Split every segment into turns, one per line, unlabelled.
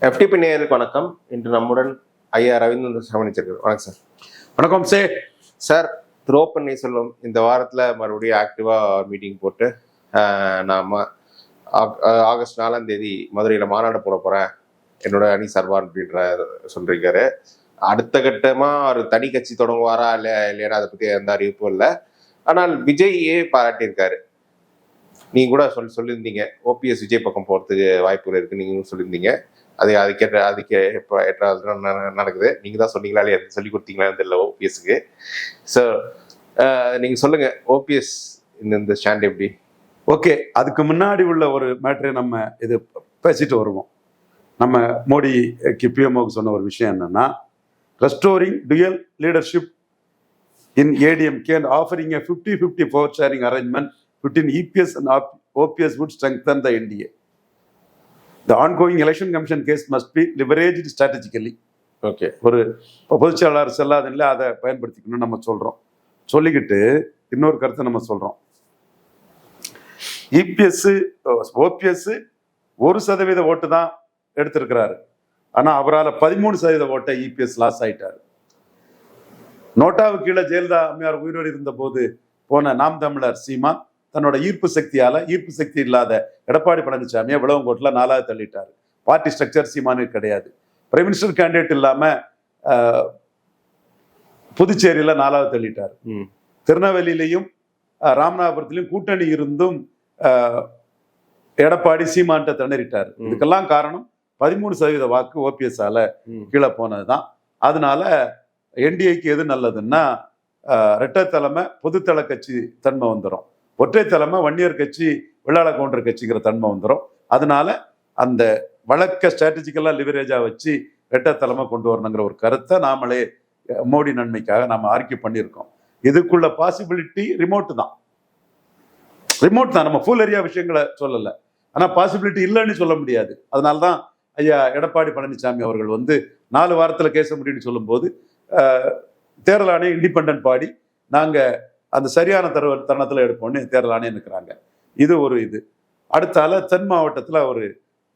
FTP நேயர்களுக்கு வணக்கம். இன்று நம்முடன் ஐயா ரவீந்திரன் சமணிச்சிருக்கார். வணக்கம் சார்.
வணக்கம்
சார். திரு ஓ பன்னீர்செல்வம் இந்த வாரத்தில் மறுபடியும் ஆக்டிவாக மீட்டிங் போட்டு நாம் ஆகஸ்ட் 4 மதுரையில் மாநாடு போட போகிறேன் என்னோட அணி சார்பார் அப்படின்ற சொல்லியிருக்காரு. அடுத்த கட்டமாக ஒரு தனி கட்சி தொடங்குவாரா இல்லையா அதை பற்றி எந்த அறிவிப்பும் இல்லை. ஆனால் விஜயே பாராட்டியிருக்காரு. நீங்கள் கூட சொல்லியிருந்தீங்க ஓபிஎஸ் விஜய் பக்கம் போகிறதுக்கு வாய்ப்புகள் இருக்குது நீங்களும் சொல்லியிருந்தீங்க. அதுக்கு இப்போ நடக்குது. நீங்கள் தான் சொன்னீங்களா இல்லையா சொல்லி கொடுத்தீங்களான்னு தெரியல ஓபிஎஸ்க்கு. ஸோ நீங்கள் சொல்லுங்கள், ஓபிஎஸ் இந்த ஸ்டாண்ட் எப்படி?
ஓகே, அதுக்கு முன்னாடி உள்ள ஒரு மேட்ரை நம்ம இது பேசிட்டு வருவோம். நம்ம மோடிக்கு பிஎம்ஓக்கு சொன்ன ஒரு விஷயம் என்னன்னா, restoring dual leadership in ADMK and offering a 50-50 power sharing arrangement between EPS and OPS would strengthen the NDA. The ongoing election commission case must be leveraged strategically.
Okay,
ஒரு பொதுச்செயலாளர் செல்லாதனில் அதை பயன்படுத்திக்கணும்னு நம்ம சொல்கிறோம். சொல்லிக்கிட்டு இன்னொரு கருத்தை நம்ம சொல்கிறோம். ஓபிஎஸ் 1% ஓட்டு தான் எடுத்திருக்கிறாரு. ஆனால் அவரால் 13% ஓட்டை இபிஎஸ் லாஸ் ஆயிட்டாரு. நோட்டாவுக்கு கீழே ஜெயலலிதா அம்மையார் உயிரோடு இருந்த போது போன நாம் தமிழர் சீமான் தன்னோட ஈர்ப்பு சக்தி இல்லாத எடப்பாடி பழனிசாமியை விளவங்கோட்டில் 4வது தள்ளிட்டாரு. பார்ட்டி ஸ்ட்ரக்சர் சீமானுக்கு கிடையாது. பிரைம் மினிஸ்டர் கேண்டிடேட் இல்லாம புதுச்சேரியில 4வது தள்ளிட்டாரு. திருநெல்வேலியிலையும் ராமநாதபுரத்திலையும் கூட்டணி இருந்தும் எடப்பாடி சீமான்ட்ட திணறிட்டாரு. இதுக்கெல்லாம் காரணம் 13% வாக்கு ஓபிஎஸ் ஆல கீழே போனதுதான். அதனால என்டிஏக்கு எது நல்லதுன்னா, ரெட்டை தலைமை பொதுத்தள கட்சி தன்மை வந்துடும், ஒற்றை தலைமை வன்னியர் கட்சி வெள்ளாள கவுண்டர் கட்சிங்கிற தன்மை வந்துடும். அதனால அந்த வழக்க ஸ்ட்ராட்டஜிக்கலா லிவரேஜா வச்சு ரெட்டை தலைமை கொண்டு வரணுங்கிற ஒரு கருத்தை நாமளே மோடி நன்மைக்காக நாம ஆர்கியூ பண்ணியிருக்கோம். இதுக்குள்ள பாசிபிலிட்டி ரிமோட் தான். நம்ம ஃபுல் ஏரியா விஷயங்களை சொல்லலை, ஆனா பாசிபிலிட்டி இல்லைன்னு சொல்ல முடியாது. அதனால்தான் ஐயா எடப்பாடி பழனிசாமி அவர்கள் 4 வாரத்துல கேச முடியும்னு சொல்லும் போது தேர்தல் ஆணையம் இண்டிபெண்டன்ட் பாடி நாங்க அந்த சரியான தருணத்துல எடுப்போம்னு தேர்தல் ஆணையம் இருக்கிறாங்க. இது ஒரு இது. அடுத்தால தென் மாவட்டத்துல அவரு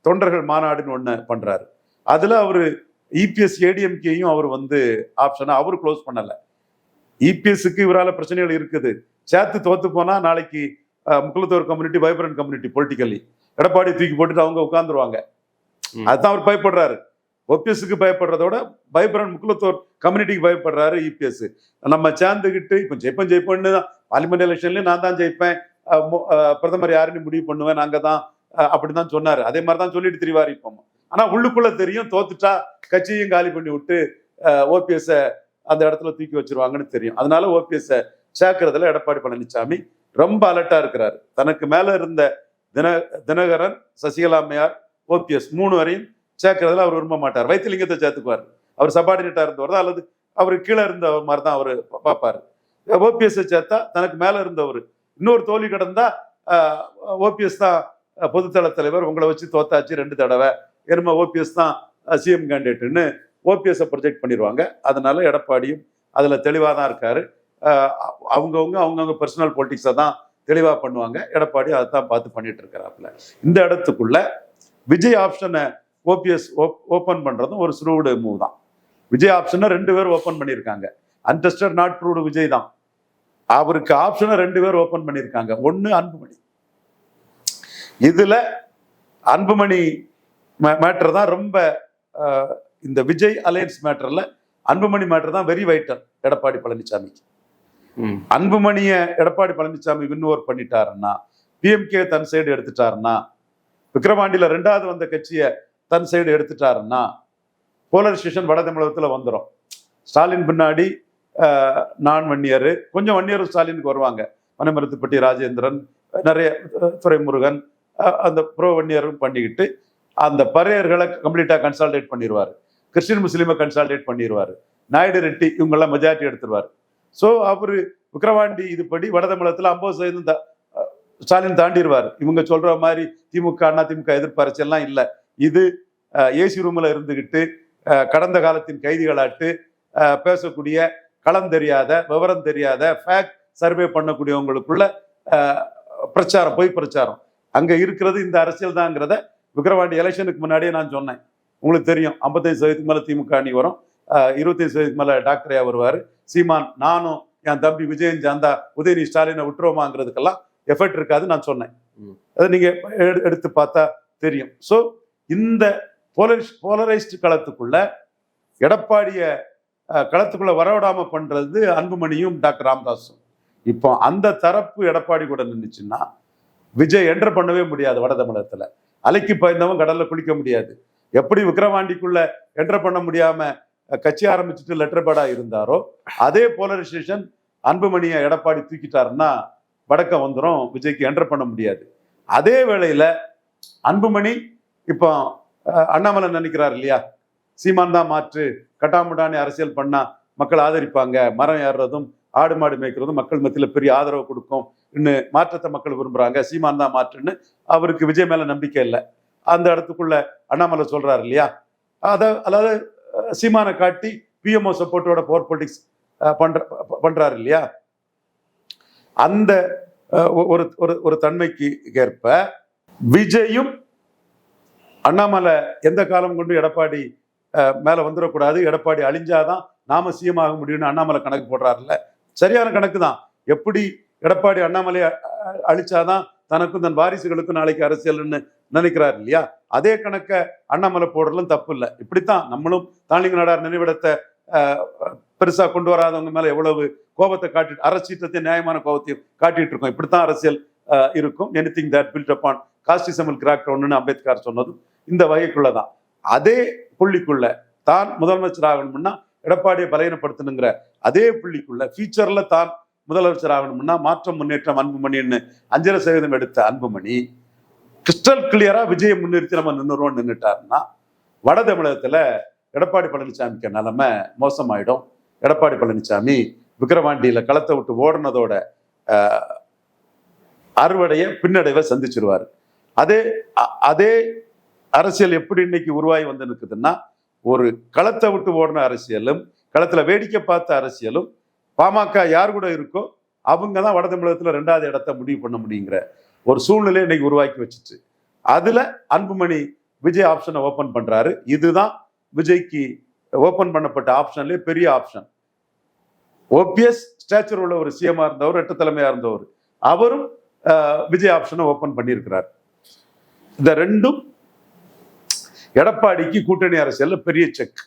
தொண்டர்கள் மாநாடுன்னு ஒண்ணு பண்றாரு. அதுல அவரு இபிஎஸ் ஏடிஎம்கேயும் அவர் ஆப்ஷனை அவரு க்ளோஸ் பண்ணல. இபிஎஸ்க்கு இவரால பிரச்சனைகள் இருக்குது. சேர்த்து தோத்து போனா நாளைக்கு Mukkulathor community vibrant community politically Edappadi தூக்கி போட்டுட்டு அவங்க உட்கார்ந்துருவாங்க. அதுதான் அவர் பயப்படுறாரு. ஓபிஎஸ்க்கு பயப்படுறதோட வைப்ரண்ட் முக்குலத்தோர் கம்யூனிட்டிக்கு பயப்படுறாரு இபிஎஸ். நம்ம சேர்ந்துக்கிட்டு இப்போ ஜெயிப்போன்னு தான் பார்லிமெண்ட் எலெக்ஷன்லயும் நான் தான் ஜெயிப்பேன், பிரதமர் யாருன்னு முடிவு பண்ணுவேன், நாங்க தான் அப்படிதான் சொன்னாரு. அதே மாதிரிதான் சொல்லிட்டு திரிவாரு இப்போ. ஆனா உள்ளுக்குள்ள தெரியும், தோத்துட்டா கட்சியும் காலி பண்ணி விட்டு ஓபிஎஸ் அந்த இடத்துல தூக்கி வச்சிருவாங்கன்னு தெரியும். அதனால ஓபிஎஸ் சேர்க்கறதுல எடப்பாடி பழனிசாமி ரொம்ப அலர்ட்டா இருக்கிறாரு. தனக்கு மேல இருந்த தினகரன், சசிகலா அம்மையார், ஓபிஎஸ் 3 வரையும் சேர்க்கறதுல அவர் விரும்ப மாட்டார். வைத்திலிங்கத்தை சேர்த்துக்குவார். அவர் சபார்டினேட்டா இருந்தவர் தான், அல்லது அவருக்கு கீழே இருந்த மாதிரி தான் அவர் பார்ப்பாரு. ஓபிஎஸ் சேர்த்தா தனக்கு மேல இருந்தவர் இன்னொரு தோல்வி கடந்தா ஓபிஎஸ் தான் பொதுத்தள தலைவர், உங்களை வச்சு தோத்தாச்சு 2 தடவை, என்னமோ ஓபிஎஸ் தான் சிஎம் கேண்டிடேட்னு ஓபிஎஸ் ப்ரொஜெக்ட் பண்ணிடுவாங்க. அதனால எடப்பாடியும் அதுல தெளிவாக தான் இருக்காரு. அவங்கவுங்க பர்சனல் பொலிட்டிக்ஸை தான் தெளிவாக பண்ணுவாங்க. எடப்பாடி அதை தான் பார்த்து பண்ணிட்டு இருக்கிறாப்புல. இந்த இடத்துக்குள்ள விஜய் ஆப்ஷனை ஓபிஎஸ் ஓப்பன் பண்றதும் ஒரு ஸ்ரூடு மூவ் தான். விஜய் ஆப்ஷனை 2 பேர் ஓப்பன் பண்ணியிருக்காங்க. அன்டெஸ்டட் நாட் ப்ரூவ்டு விஜய் தான். அவருக்கு ஆப்ஷனை 2 பேர் ஓப்பன் பண்ணியிருக்காங்க. ஒன்னு அன்புமணி. இதுல அன்புமணி மேட்டர் தான் ரொம்ப இந்த விஜய் அலையன்ஸ் மேட்டர்ல அன்புமணி மேட்டர் தான் வெரி வைட்டல் எடப்பாடி பழனிசாமிக்கு. அன்புமணிய எடப்பாடி பழனிசாமி வின் ஓவர் பண்ணிட்டாருன்னா, பிஎம்கே தன் சைடு எடுத்துட்டாருன்னா, விக்கிரவாண்டியில 2வது வந்த கட்சியை தன் சைடு எடுத்துட்டாருன்னா, போலரைசேஷன் வட தமிழகத்துல வந்துடும். ஸ்டாலின் பின்னாடி நான் வன்னியர், கொஞ்சம் வன்னியரும் ஸ்டாலினுக்கு வருவாங்க. மனமருத்துப்பட்டி ராஜேந்திரன், நிறைய துரைமுருகன், அந்த ப்ரோ வன்னியரும் பண்ணிக்கிட்டு அந்த பறையர்களை கம்ப்ளீட்டா கன்சால்டேட் பண்ணிடுவாரு. கிறிஸ்டின் முஸ்லீமை கன்சால்டேட் பண்ணிடுவாரு. நாயுடு ரெட்டி இவங்கெல்லாம் மெஜாரிட்டி எடுத்துருவாரு. ஸோ அவரு விக்கிரவாண்டி இதுபடி வட தமிழகத்துல 50% ஸ்டாலின் தாண்டிடுவார். இவங்க சொல்ற மாதிரி திமுக அண்ணா திமுக எதிர்பார்ச்செல்லாம் இல்லை. இது ஏசி ரூம்ல இருந்துகிட்டு கடந்த காலத்தின் கைதிகளாட்டு பேசக்கூடிய, களம் தெரியாத, விவரம் தெரியாத, ஃபேக்ட் சர்வே பண்ணக்கூடியவங்களுக்குள்ள பிரச்சாரம், பொய் பிரச்சாரம் அங்க இருக்கிறது இந்த அரசியல் தாங்கிறத விக்கிரவாண்டி எலெக்ஷனுக்கு முன்னாடியே நான் சொன்னேன். உங்களுக்கு தெரியும் 55% மேல திமுக அணி வரும், 25% மேல டாக்டரையா வருவாரு. சீமான் நானும் என் தம்பி விஜயன் ஜாந்தா உதயநிதி ஸ்டாலினை விட்டுருவோமாங்கிறதுக்கெல்லாம் எஃபர்ட் இருக்காது நான் சொன்னேன். அதை நீங்க எடுத்து பார்த்தா தெரியும். ஸோ இந்த போலரைஸ்டு களத்துக்குள்ள எடப்பாடிய களத்துக்குள்ள வரவிடாம பண்றது அன்புமணியும் டாக்டர் ராமதாஸும். இப்போ அந்த தரப்பு எடப்பாடி கூட நின்றுச்சுன்னா விஜய் என்டர் பண்ணவே முடியாது. வட தமிழகத்துல அலைக்கு பாய்ந்தவன் கடல்ல குளிக்க முடியாது. எப்படி விக்கிரவாண்டிக்குள்ள என்டர் பண்ண முடியாம கட்சி ஆரம்பிச்சுட்டு லெட்டர் பேடா இருந்தாரோ அதே போலரைசேஷன் அன்புமணியை எடப்பாடி தூக்கிட்டாருன்னா வடக்கம் வந்துடும், விஜய்க்கு என்டர் பண்ண முடியாது. அதே வேளையில அன்புமணி இப்போ அண்ணாமலை நினைக்கிறார் இல்லையா, சீமான் தான் மாற்று, கட்டாமுடானே அரசியல் பண்ணா மக்கள் ஆதரிப்பாங்க, மரம் ஏறுறதும் ஆடு மாடு மேய்க்கிறதும் மக்கள் மத்தியில பெரிய ஆதரவு கொடுக்கும், இன்னும் மாற்றத்தை மக்கள் விரும்புறாங்க, சீமான் தான் மாற்றுன்னு அவருக்கு விஜய் மேல நம்பிக்கை இல்லை. அந்த இடத்துக்குள்ள அண்ணாமலை சொல்றாரு இல்லையா, அதாவது சீமானை காட்டி பிஎம்ஓ சப்போர்ட்டோட பவர் பொலிட்டிக்ஸ் பண்றாரு இல்லையா. அந்த ஒரு ஒரு தன்மைக்கு ஏற்ப விஜயும் அண்ணாமலை எந்த காலம் கொண்டு எடப்பாடி மேல வந்துடக்கூடாது, எடப்பாடி அழிஞ்சாதான் நாம சிஎம் ஆக முடியும்னு அண்ணாமலை கணக்கு போடுறாருல்ல, சரியான கணக்கு தான். எப்படி எடப்பாடி அண்ணாமலையை அழிச்சாதான் தனக்கும் தன் வாரிசுகளுக்கும் நாளைக்கு அரசியல்னு நினைக்கிறாரு இல்லையா, அதே கணக்க அண்ணாமலை போடுறதும் தப்பு இல்லை. இப்படித்தான் நம்மளும் தாளிங்க நாடார் நினைவிடத்தை பெருசா கொண்டு வராதவங்க மேல எவ்வளவு கோபத்தை காட்டிட்டு அரசியத்தையும் நியாயமான கோபத்தையும் காட்டிட்டு இருக்கோம். இப்படித்தான் அரசியல் இருக்கும். Anything that built upon casteism will crack டவுன்னு அம்பேத்கர் சொன்னதும் இந்த வகைக்குள்ளதான். அதே புள்ளிக்குள்ள தான் முதலமைச்சர் ஆகணும்னா எடப்பாடியை பலகீனப்படுத்தணுங்கிற அதே புள்ளிக்குள்ள ஃபியூச்சர்ல தான் முதலமைச்சர் ஆகணும்னா மாற்றம் முன்னேற்றம் அன்புமணின்னு 5% எடுத்த அன்புமணி கிறிஸ்டல் கிளியரா விஜயை முன்னிறுத்தி நம்ம நின்றுட்டாருன்னா வட தமிழகத்துல எடப்பாடி பழனிசாமிக்கு நிலைமை மோசமாயிடும். எடப்பாடி பழனிசாமி விக்கிரவாண்டியில களத்தை விட்டு ஓடுனதோட அறுவடைய பின்னடைவை சந்திச்சிருவாரு. அதே அரசியல் எப்படி இன்னைக்கு உருவாகி வந்து நிற்குதுன்னா, ஒரு களத்தை விட்டு ஓடின அரசியலும் களத்துல வேடிக்கை பார்த்த அரசியலும் பாமக யார் கூட இருக்கோ அவங்க தான் வட தமிழகத்துல 2வது இடத்தை முடிவு பண்ண முடியுங்கிற ஒரு சூழ்நிலை இன்னைக்கு உருவாக்கி வச்சுச்சு. அதுல அன்புமணி விஜய் ஆப்ஷனை ஓபன் பண்றாரு. இதுதான் விஜய்க்கு ஓபன் பண்ணப்பட்ட ஆப்ஷன்லேயே பெரிய ஆப்ஷன். ஓபிஎஸ் ஸ்டேச்சர் உள்ள ஒரு சிஎம்ஆ இருந்தவர், 8 தலைமையா இருந்தவர், அவரும் விஜய் ஆப்ஷனை ஓபன் பண்ணியிருக்கிறார். இந்த ரெண்டும் எடப்பாடிக்கு கூட்டணி அரசியல்ல பெரிய செக்.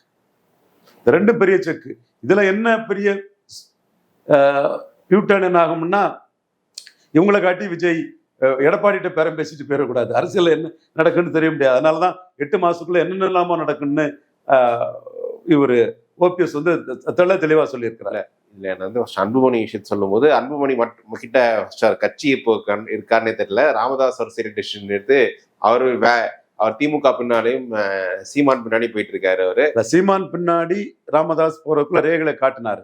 இந்த ரெண்டும் பெரிய செக். இதுல என்ன பெரிய யூட்டர்ன் என்ன ஆகும்னா, இவங்களை காட்டி விஜய் எடப்பாடிட்ட பேரம் பேசிட்டு போயிடக்கூடாது, அரசியல் என்ன நடக்குன்னு தெரிய முடியாது. அதனாலதான் 8 மாசத்துக்குள்ள என்னென்னலாமோ நடக்குன்னு இவரு ஓபிஎஸ் வந்து தெளிவா சொல்லியிருக்கிறாரு.
இல்ல வந்து அன்புமணி விஷயத்தை சொல்லும் போது அன்புமணி கிட்ட கட்சி இப்போ இருக்காருன்னே தெரியல. ராமதாஸ் ஒரு சரி டெசிஷன் எடுத்து அவர் திமுக பின்னாடியும் சீமான் பின்னாடி போயிட்டு இருக்காரு. அவரு
சீமான் பின்னாடி ராமதாஸ் போறதுக்குள்ள ரேகளை காட்டினாரு.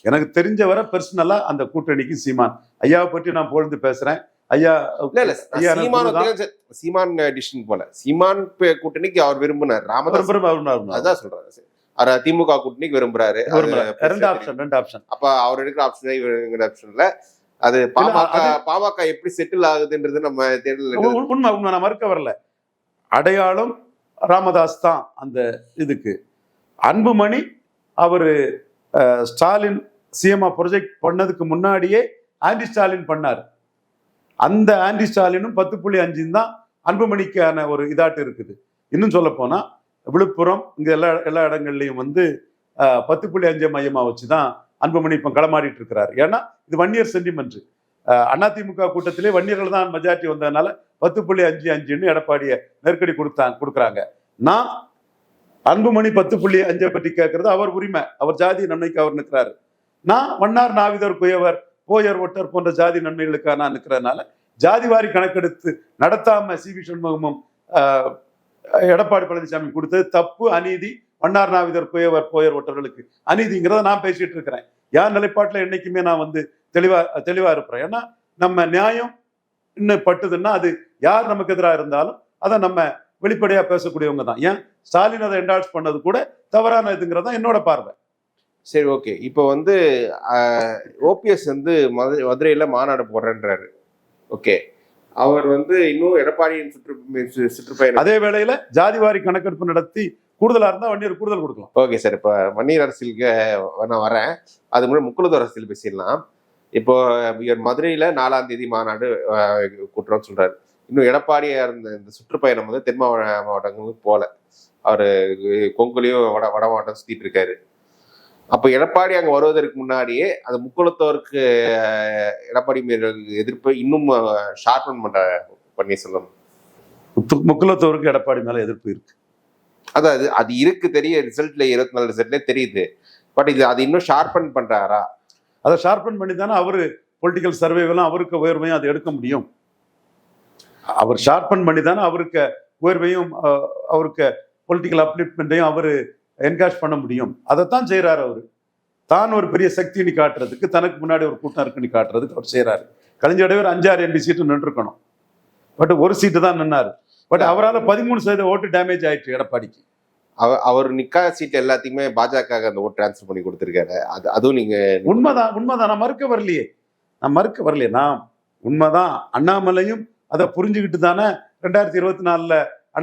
எனக்கு தெரிஞ்ச வர பர்சனலா அந்த கூட்டணிக்கு சீமான் ஐயாவை பற்றி நான் பொழுது பேசுறேன். ஐயா
சீமான் டிசிஷன் போல சீமான் கூட்டணிக்கு அவர் விரும்பினார், ராமதாஸ் அதான் சொல்றாரு. அவர் திமுக கூட்டணிக்கு விரும்புறாரு.
ரெண்டு ஆப்ஷன்.
அப்ப அவர் எடுக்கிற ஆப்ஷன்ல அது பாமக எப்படி செட்டில் ஆகுதுன்றது நம்ம தெரியல.
உண்மை நான் மறுக்க வரல. அடையாளம் ராமதாஸ் தான் அந்த இதுக்கு. அன்புமணி அவரு ஸ்டாலின் சிஎம்ஆ ப்ரொஜெக்ட் பண்ணதுக்கு முன்னாடியே ஆன்டி ஸ்டாலின் பண்ணார். அந்த ஆன்டி ஸ்டாலினும் 10.5 தான் அன்புமணிக்கான ஒரு இதாட்டு இருக்குது. இன்னும் சொல்ல போனா விழுப்புரம் இங்க எல்லா இடங்கள்லையும் வந்து 10.5 மையமா வச்சுதான் அன்புமணி இப்ப களமாடிட்டு இருக்கிறார். ஏன்னா இது வன்னியர் சென்டிமெண்ட். அதிமுக கூட்டத்திலே வன்னியர்கள் தான் மெஜாரிட்டி வந்ததுனால 10.55 எடப்பாடியை நெருக்கடி கொடுக்குறாங்க. நான் அன்புமணி 10.5 பற்றி கேட்கறது அவர் உரிமை, அவர் ஜாதி நன்மைக்கு அவர் நிற்கிறாரு. நான் வண்ணார் நாவிதர் குயவர் போயர் ஒட்டர் போன்ற ஜாதி நன்மைகளுக்காக நான் நிற்கிறதுனால ஜாதிவாரி கணக்கெடுத்து நடத்தாம சி வி சண்முகமும் எடப்பாடி பழனிசாமி கொடுத்தது தப்பு, அநீதி. வண்ணார் நாவிதர் குயவர் போயர் ஒட்டர்களுக்கு அநீதிங்கிறத நான் பேசிட்டு இருக்கிறேன். யார் நிலைப்பாட்டுல என்னைக்குமே நான் வந்து தெளிவா இருப்பேன். ஏன்னா நம்ம நியாயம் இன்னும் பட்டுதுன்னா அது யார் நமக்கு எதிராக இருந்தாலும் அதை நம்ம வெளிப்படையா பேசக்கூடியவங்க தான். ஏன் ஸ்டாலின் அதை என்டால்ஸ் பண்ணது கூட தவறான இதுங்கிறது தான் என்னோட பார்வை.
சரி, ஓகே. இப்போ வந்து ஓபிஎஸ் வந்து மதுரையில மாநாடு போடுறேன்றாரு. ஓகே, அவர் வந்து இன்னும் எடப்பாடியின் சுற்றுப்பயணம்.
அதே வேளையில ஜாதிவாரி கணக்கெடுப்பு நடத்தி கூடுதலா இருந்தா வன்னியர் கூடுதல் கொடுக்கலாம்.
Okay sir. இப்போ வன்னியர் அரசியலுக்கு நான் வரேன். அது முன்னாடி முக்குளத்தோர் அரசியல் பேசிடலாம். இப்போ இவர் மதுரையில 4ஆம் தேதி மாநாடு கூட்டுறோம்னு சொல்றாரு. இன்னும் எடப்பாடியார் இந்த சுற்றுப்பயணம் வந்து தென் மாவட்டங்களுக்கு போல. அவரு கொங்குலையும் வட மாவட்டம் சுத்திட்டு இருக்காரு. அப்போ எடப்பாடி அங்க வருவதற்கு முன்னாடியே அந்த முக்குளத்தோருக்கு எடப்பாடி மீது எதிர்ப்பு இன்னும் ஷார்பன் பண்ற பன்னீர்செல்வம்.
முக்குளத்தோருக்கு எடப்பாடி மேல எதிர்ப்பு இருக்கு.
அதாவது அது இருக்கு தெரியும், ரிசல்ட்ல 24 ரிசல்ட்ல தெரியுது. பட் அது இன்னும் ஷார்பன் பண்றாரா?
அதை ஷார்பன் பண்ணி தானே அவரு பொலிட்டிக்கல் சர்வேவெல்லாம் அவருக்கு உயர்வையும் அதை எடுக்க முடியும். அவர் ஷார்பன் பண்ணி தானே அவருக்கு உயர்வையும் அவருக்கு பொலிட்டிக்கல் அப்லிப்மெண்ட்டையும் அவரு என்கரேஜ் பண்ண முடியும். அதைத்தான் செய்யறாரு அவரு. தான் ஒரு பெரிய சக்தின்னு காட்டுறதுக்கு, தனக்கு முன்னாடி ஒரு கூட்டம் இருக்குன்னு காட்டுறதுக்கு அவர் செய்யறாரு. கலைஞர் ஒரு 5-6 MP சீட்டு நின்றுக்கணும். பட் ஒரு சீட்டு தான் நின்னாரு. பட் அவரால் 13% ஓட்டு டேமேஜ் ஆயிடுச்சு எடப்பாடிக்கு.
அவர் நிக்காத சீட் எல்லாத்தையுமே பாஜக அந்த ஓட்டு டிரான்ஸ்ஃபர் பண்ணி கொடுத்துருக்காரு. அதுவும் நீங்க
உண்மைதான். நான் மறுக்க வரலையே. நான் உண்மைதான். அண்ணாமலையும் அதை புரிஞ்சுக்கிட்டு தானே 2024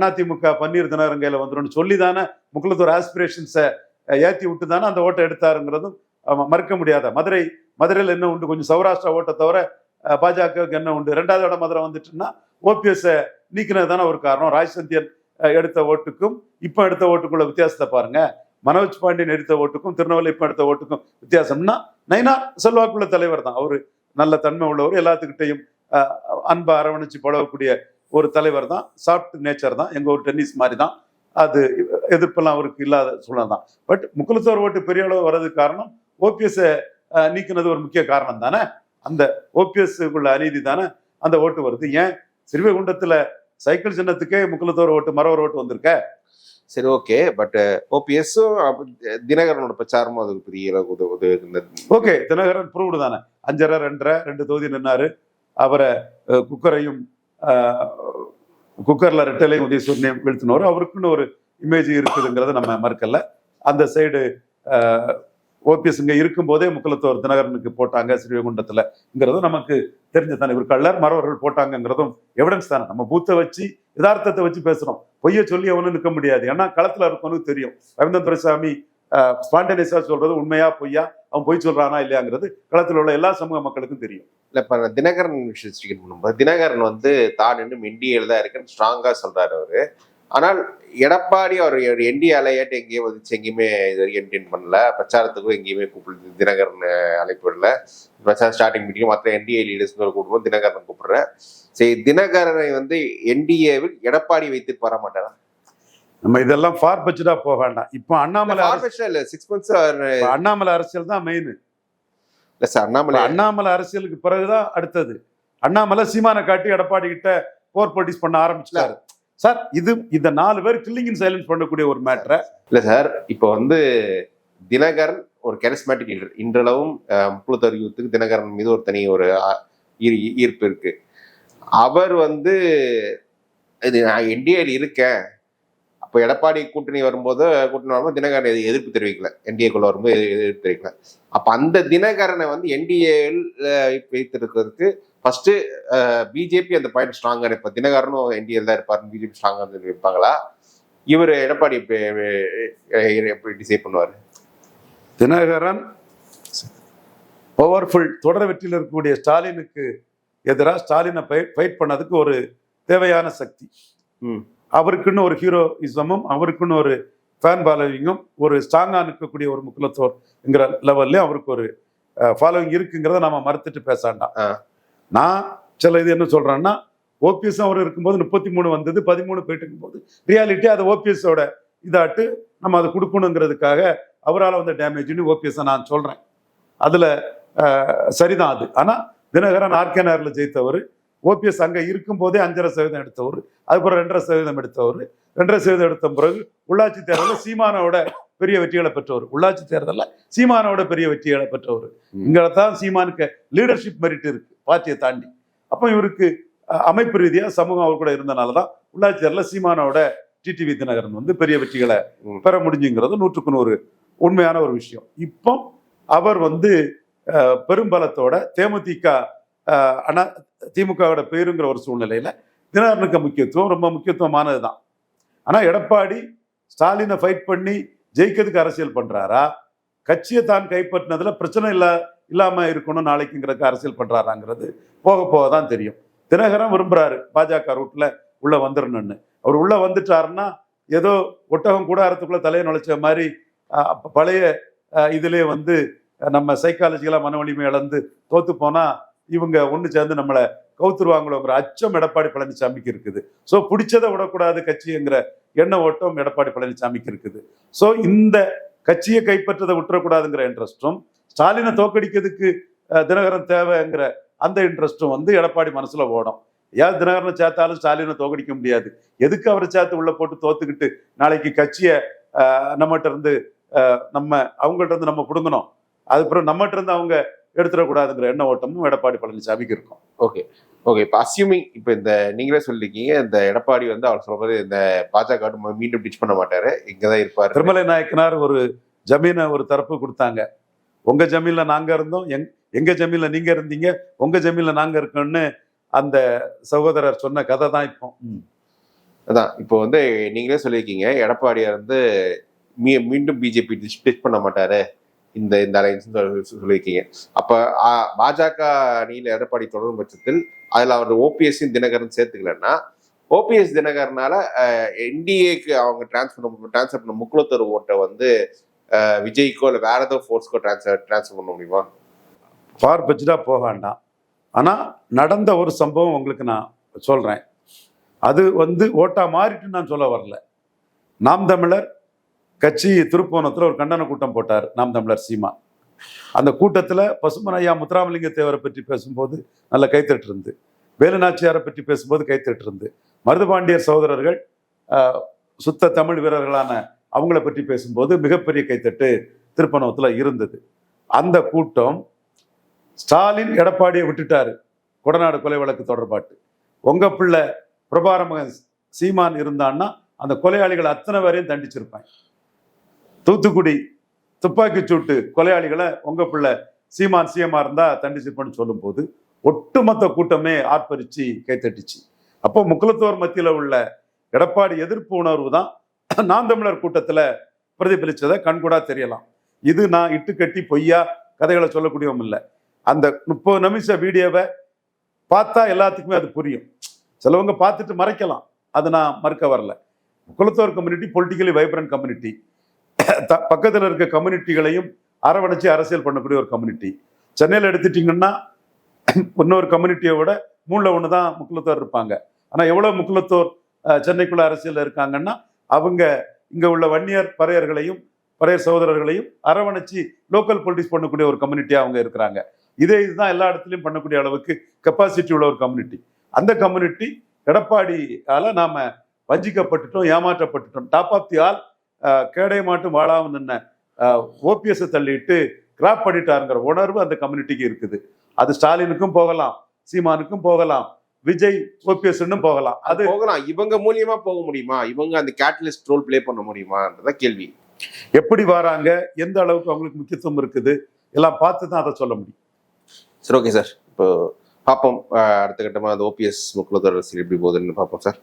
அதிமுக பன்னீர் தினகரன் கையில வந்துடும் சொல்லி தானே முக்குளத்தோர் ஆஸ்பிரேஷன்ஸை ஏற்றி விட்டு தானே அந்த ஓட்டை எடுத்தாருங்கிறதும் மறுக்க முடியாத. மதுரையில் என்ன உண்டு, கொஞ்சம் சௌராஷ்டிரா ஓட்டை தவிர பாஜகவுக்கு என்ன உண்டு? 2வது இடம் மதுரை வந்துட்டுன்னா ஓபிஎஸ் நீக்கினது தானே ஒரு காரணம். ராஜ்சந்தியன் எடுத்த ஓட்டுக்கும் இப்போ எடுத்த ஓட்டுக்குள்ள வித்தியாசத்தை பாருங்க. மனோஜ் பாண்டியன் எடுத்த ஓட்டுக்கும் திருநெல்வேலி இப்போ எடுத்த ஓட்டுக்கும் வித்தியாசம்னா, நைனா செல்வாக்குள்ள தலைவர் தான். அவரு நல்ல தன்மை உள்ளவர், எல்லாத்துக்கிட்டையும் அன்பை அரவணைச்சு பழகக்கூடிய ஒரு தலைவர் தான். சாஃப்ட் நேச்சர் தான். எங்க ஒரு டென்னிஸ் மாதிரி தான். அது எதிர்ப்பெல்லாம் அவருக்கு இல்லாத சூழ்நிலை தான். பட் முக்குளத்தோர் ஓட்டு பெரிய அளவு வர்றதுக்கு காரணம் ஓபிஎஸ் நீக்கினது ஒரு முக்கிய காரணம் தானே. அந்த ஓபிஎஸ் உள்ள அநீதி தானே அந்த ஓட்டு வருது. ஏன் ஸ்ரீவைகுண்டத்துல சைக்கிள் சின்னத்துக்கே முக்குளத்தோர் ஓட்டு மரவர் ஓட்டு வந்திருக்க?
சரி, ஓகே. பட் ஓபிஎஸும் தினகரனோட பிரச்சாரமும் அதுக்கு பெரிய உதவி.
ஓகே, தினகரன் ப்ரூவ்டு தானே. 5.5 2 தொகுதி நின்னாரு. அவரை குக்கர்ல ரெட்டலையும் உதயசூரியனையும் வீழ்த்தினவர். அவருக்குன்னு ஒரு இமேஜ் இருக்குதுங்கிறத நம்ம மறுக்கல. அந்த சைடு ஓபிஎஸ் இங்க இருக்கும் போதே முக்குளத்தோர் தினகரனுக்கு போட்டாங்க ஸ்ரீவைகுண்டத்துலங்கிறது நமக்கு தெரிஞ்ச தானே. இவர் கள்ளர் மறவர்கள் போட்டாங்கிறதும் எவிடன்ஸ் தானே. நம்ம பூத்தை வச்சு யதார்த்தத்தை வச்சு பேசுறோம். பொய்ய சொல்லி அவனு நிற்க முடியாது. ஏன்னா களத்துல இருக்கவனுக்கு தெரியும். ரவீந்திரன் துரைசாமி ஸ்பான்டேனியஸா சொல்றது உண்மையா பொய்யா, அவன் பொய் சொல்றானா இல்லையாங்கிறது களத்தில் உள்ள எல்லா சமூக மக்களுக்கும் தெரியும்.
இல்ல, இப்ப தினகரன் விஷயம் பண்ணும்போது தினகரன் தான் இன்னும் என்டிஏல தான் இருக்குன்னு ஸ்ட்ராங்கா சொல்றாரு அவரு. ஆனால் எடப்பாடி அவர் என்டிஏ அலையாட்டு எங்கேயும் வந்துச்சு, எங்கேயுமே இது வரைக்கும் என்டெயின் பண்ணல. பிரச்சாரத்துக்கும் எங்கேயுமே கூப்பிடுது தினகரன் அழைப்பு விடல. பிரச்சாரம் ஸ்டார்டிங் மீட்டிங் மற்ற என்டிஏ லீடர்ஸ் கூப்பிடுவோம், தினகரன் கூப்பிடுற. சரி, தினகரனை என்டிஏவில் எடப்பாடி வைத்து வர மாட்டாரா?
நம்ம இதெல்லாம் ஃபார் பட்ஜெட்டா போக வேண்டாம். இப்போ அண்ணாமலை
6 months
அண்ணாமலை அரசியல் தான் மெயின்.
இல்ல சார்,
அண்ணாமலை அரசியலுக்கு பிறகுதான் அடுத்தது. அண்ணாமலை சீமானை காட்டி எடப்பாடி கிட்ட போர் போட்டிஸ் பண்ண ஆரம்பிச்சிட்டாரு சார். இந்த 4 பேர் கில்லிங் இன் சைலன்ஸ் பண்ணக்கூடிய ஒரு மேட்டரை
இல்ல சார். இப்போ தினகரன் ஒரு கரிஸ்மேட்டிக் லீடர். இன்றளவும் முக்குளத்தோர் யூத்துக்கு தினகரன் மீது ஒரு தனி ஒரு ஈர்ப்பு இருக்கு. அவர் இது நான் என்டிஏல இருக்கேன். அப்போ எடப்பாடி கூட்டணி வரும்போது தினகரன் எதிர்ப்பு தெரிவிக்கல. என்டிஏக்குள்ள வரும்போது எதிர்ப்பு தெரிவிக்கல. அப்ப அந்த தினகரனை என்டிஏவில் வைத்திருக்கிறதுக்கு ஃபர்ஸ்ட் பிஜேபி அந்த பாயிண்ட் ஸ்ட்ராங்கா இப்ப தினகரனும் என்டிஏல தான் இருப்பாரு, பிஜேபி ஸ்ட்ராங்கா வைப்பாங்களா? இவர் எடப்பாடி எப்படி டிசைட் பண்ணுவாரு?
தினகரன் பவர்ஃபுல் தொடர் வெற்றியில் இருக்கக்கூடிய ஸ்டாலினுக்கு எதிராக ஸ்டாலினை ஃபைட் பண்ணதுக்கு ஒரு தேவையான சக்தி. அவருக்குன்னு ஒரு ஹீரோயிசமும் அவருக்குன்னு ஒரு ஃபேன் ஃபாலோவிங்கும் ஒரு ஸ்ட்ராங்கா நிற்கக்கூடிய ஒரு முக்குளத்தோர்ங்கிற லெவல்லையும் அவருக்கு ஒரு ஃபாலோவிங் இருக்குங்கிறத நாம மறுத்துட்டு பேசாண்டாம். நான் சில இது என்ன சொல்றேன்னா, ஓபிஎஸ் அவர் இருக்கும்போது 33 வந்தது, 13 போயிட்டு இருக்கும்போது ரியாலிட்டி அதை ஓபிஎஸோட இதாட்டு நம்ம அதை கொடுக்கணுங்கிறதுக்காக அவரால் வந்த டேமேஜ்னு ஓபிஎஸ் நான் சொல்றேன். அதுல சரிதான் அது. ஆனா தினகரன் ஆர்கே நகர்ல ஜெயித்தவர், ஓபிஎஸ் அங்க இருக்கும் போதே 5.5% எடுத்தவர், அதுக்கப்புறம் 2.5% எடுத்தவர். 2.5% எடுத்த பிறகு உள்ளாட்சி தேர்தலில் சீமானோட பெரிய வெற்றிகளை பெற்றவர். உள்ளாட்சி தேர்தலில் சீமானோட பெரிய வெற்றிகளை பெற்றவர். இங்கதான் சீமானுக்கு லீடர்ஷிப் மெரிட் இருக்கு பார்ட்டியை தாண்டி. அப்போ இவருக்கு அமைப்பு ரீதியா சமூகம் அவர் கூட இருந்தனாலதான் உள்ளாட்சி தேர்தலில் சீமானோட டிடிவி தினகரன் பெரிய வெற்றிகளை பெற முடிஞ்சுங்கிறது 100% உண்மையான ஒரு விஷயம். இப்போ அவர் பெரும்பலத்தோட திமுகவோட பேருங்கிற ஒரு சூழ்நிலையில தினகரனுக்கு முக்கியத்துவம் ரொம்ப முக்கியத்துவமானதுதான். ஆனா எடப்பாடி ஸ்டாலினை ஃபைட் பண்ணி ஜெயிக்கிறதுக்கு அரசியல் பண்றாரா, கட்சியை தான் கைப்பற்றினதுல பிரச்சனை இல்லாம இருக்கணும் நாளைக்குங்கிறதுக்கு அரசியல் பண்றாராங்கிறது போக போக தான் தெரியும். தினகரன் விரும்புறாரு பாஜக ரூட்ல உள்ள வந்துடணும்னு. அவர் உள்ள வந்துட்டாருன்னா ஏதோ ஒட்டகம் கூடாரத்துக்குள்ள தலையை நுழைச்ச மாதிரி பழைய இதுலேயே வந்து நம்ம சைக்காலஜிக்கலா மன வலிமை இழந்து தோத்து போனா இவங்க ஒன்று சேர்ந்து நம்மளை கவுத்துருவாங்களோங்கிற அச்சம் எடப்பாடி பழனிசாமிக்கு இருக்குது. ஸோ பிடிச்சதை விடக்கூடாது கட்சிங்கிற எண்ண ஓட்டம் எடப்பாடி பழனிசாமிக்கு இருக்குது. ஸோ இந்த கட்சியை கைப்பற்றதை விட்டுறக்கூடாதுங்கிற இன்ட்ரெஸ்டும், ஸ்டாலினை தோக்கடிக்கிறதுக்கு தினகரன் தேவைங்கிற அந்த இன்ட்ரெஸ்டும் வந்து எடப்பாடி மனசுல ஓடும். ஏன் தினகரனை சேர்த்தாலும் ஸ்டாலினை தோக்கடிக்க முடியாது, எதுக்கு அவரை சேர்த்து உள்ள போட்டு தோத்துக்கிட்டு நாளைக்கு கட்சியை நம்மகிட்ட இருந்து அவங்கள்ட்ட இருந்து நம்ம பிடுங்கணும், அதுக்கப்புறம் நம்மகிட்ட இருந்து அவங்க எடுத்துடக்கூடாதுங்கிற எண்ண ஓட்டமும் எடப்பாடி பழனிசாமிக்கு இருக்கும்.
Okay okay. இப்போ அஸ்யூமிங் இப்போ இந்த நீங்களே சொல்லிருக்கீங்க, இந்த எடப்பாடி வந்து அவர் சொல்றது இந்த பாஜக மீண்டும் டிச் பண்ண மாட்டாரு, இங்கதான் இருப்பாரு.
திருமலை நாயக்கனார் ஒரு ஜமீனை ஒரு தரப்பு கொடுத்தாங்க, உங்க ஜமீன்ல நாங்க இருந்தோம், எங்க ஜமீன்ல நீங்க இருந்தீங்க, உங்க ஜமீன்ல நாங்க இருக்கோம்னு அந்த சகோதரர் சொன்ன கதை தான் இப்போ.
அதான் இப்போ வந்து நீங்களே சொல்லியிருக்கீங்க எடப்பாடியார் வந்து மீண்டும் பிஜேபி டிச் பண்ண மாட்டாரு இந்த அலைன்ஸ் சொல்லியிருக்கீங்க. அப்ப பாஜக அணியில் எடப்பாடி தொடரும் பட்சத்தில் அதுல அவர் ஓபிஎஸ் தினகரன் சேர்த்துக்கலன்னா, ஓபிஎஸ் தினகரனால என்டிஏக்கு அவங்க டிரான்ஸ்ஃபர் பண்ண முக்குளத்தூர் ஓட்டை வந்து விஜய்க்கோ இல்லை வேற ஏதோ ஃபோர்ஸ்க்கோ டிரான்ஸ்ஃபர் பண்ண முடியுமா?
ஃபார் பட்ஜெட்டா போக வேண்டாம். ஆனா நடந்த ஒரு சம்பவம் உங்களுக்கு நான் சொல்றேன், அது வந்து ஓட்டா மாறிட்டு நான் சொல்ல வரல. நாம் தமிழர் கட்சி திருப்போணத்துல ஒரு கண்டன கூட்டம் போட்டார் நாம் தமிழர் சீமான். அந்த கூட்டத்துல பசுமன் ஐயா முத்துராமலிங்க தேவரை பற்றி பேசும்போது நல்ல கைத்தட்டு இருந்து, வேலுநாச்சியாரை பற்றி பேசும்போது கைத்தட்டு இருந்து, மருதுபாண்டியர் சகோதரர்கள் சுத்த தமிழ் வீரர்களான அவங்கள பற்றி பேசும்போது மிகப்பெரிய கைத்தட்டு திருப்பணத்துல இருந்தது. அந்த கூட்டம் ஸ்டாலின் எடப்பாடியை விட்டுட்டாரு கொடநாடு கொலை வழக்கு தொடர்பாட்டு. உங்க பிள்ளை பிரபாரமகன் சீமான் இருந்தான்னா அந்த கொலையாளிகள் அத்தனை பேரையும் தண்டிச்சிருப்பாங்க. தூத்துக்குடி துப்பாக்கி சூட்டு கொலையாளிகளை உங்க பிள்ளை சீமான் சிஎம்மா இருந்தா தண்டிச்சிருப்பான்னு சொல்லும் போது ஒட்டுமொத்த கூட்டமே ஆர்ப்பரிச்சு கைத்தட்டிச்சு. அப்போ முக்குளத்தோர் மத்தியில உள்ள எடப்பாடி எதிர்ப்பு உணர்வு தான் நாம் தமிழர் கூட்டத்துல பிரதிபலிச்சதை கண்கூடா தெரியலாம். இது நான் இட்டு கட்டி பொய்யா கதைகளை சொல்லக்கூடியவும் இல்லை. அந்த 30 நிமிஷ வீடியோவை பார்த்தா எல்லாத்துக்குமே அது புரியும். சிலவங்க பார்த்துட்டு மறைக்கலாம், அது நான் மறுக்க வரல. குளத்தோர் கம்யூனிட்டி பொலிட்டிக்கலி வைப்ரண்ட் கம்யூனிட்டி, பக்கத்தில் இருக்க கம்யூனிட்டிகளையும் அரவணைச்சு அரசியல் பண்ணக்கூடிய ஒரு கம்யூனிட்டி. சென்னையில் எடுத்துட்டீங்கன்னா இன்னொரு கம்யூனிட்டியை விட 3ல் 1 தான் முக்குளத்தோர் இருப்பாங்க. ஆனால் எவ்வளோ முக்குளத்தோர் சென்னைக்குள்ள அரசியல் இருக்காங்கன்னா அவங்க இங்கே உள்ள வன்னியர் பறையர்களையும் பறையர் சகோதரர்களையும் அரவணைச்சு லோக்கல் பொலிட்டிக்ஸ் பண்ணக்கூடிய ஒரு கம்யூனிட்டியாக அவங்க இருக்கிறாங்க. இதுதான் எல்லா இடத்துலையும் பண்ணக்கூடிய அளவுக்கு கெப்பாசிட்டி உள்ள ஒரு கம்யூனிட்டி. அந்த கம்யூனிட்டி எடப்பாடியால நாம வஞ்சிக்கப்பட்டுட்டோம், ஏமாற்றப்பட்டுட்டோம். டாப் ஆஃப் தி ஆல் கேடை மாட்டும் வாழாமல் நின்ன ஓபிஎஸ் தள்ளிட்டு கிராப் பண்ணிட்டாருங்கிற உணர்வு அந்த கம்யூனிட்டிக்கு இருக்குது. அது ஸ்டாலினுக்கும் போகலாம், சீமானுக்கும் போகலாம், விஜய் ஓபிஎஸ் போகலாம். அது
போகலாம். இவங்க மூலியமா போக முடியுமா? இவங்க அந்த கேட்டலிஸ்ட் ரோல் பிளே பண்ண முடியுமான்றத கேள்வி.
எப்படி வராங்க, எந்த அளவுக்கு அவங்களுக்கு முக்கியத்துவம் இருக்குது, எல்லாம் பார்த்து தான் அதை சொல்ல முடியும்.
சரி, ஓகே சார். இப்போ பார்ப்போம் அடுத்த கட்டமா அந்த ஓபிஎஸ் முக்குளத்தோர் அரசியல் எப்படி போகுதுன்னு பார்ப்போம் சார்.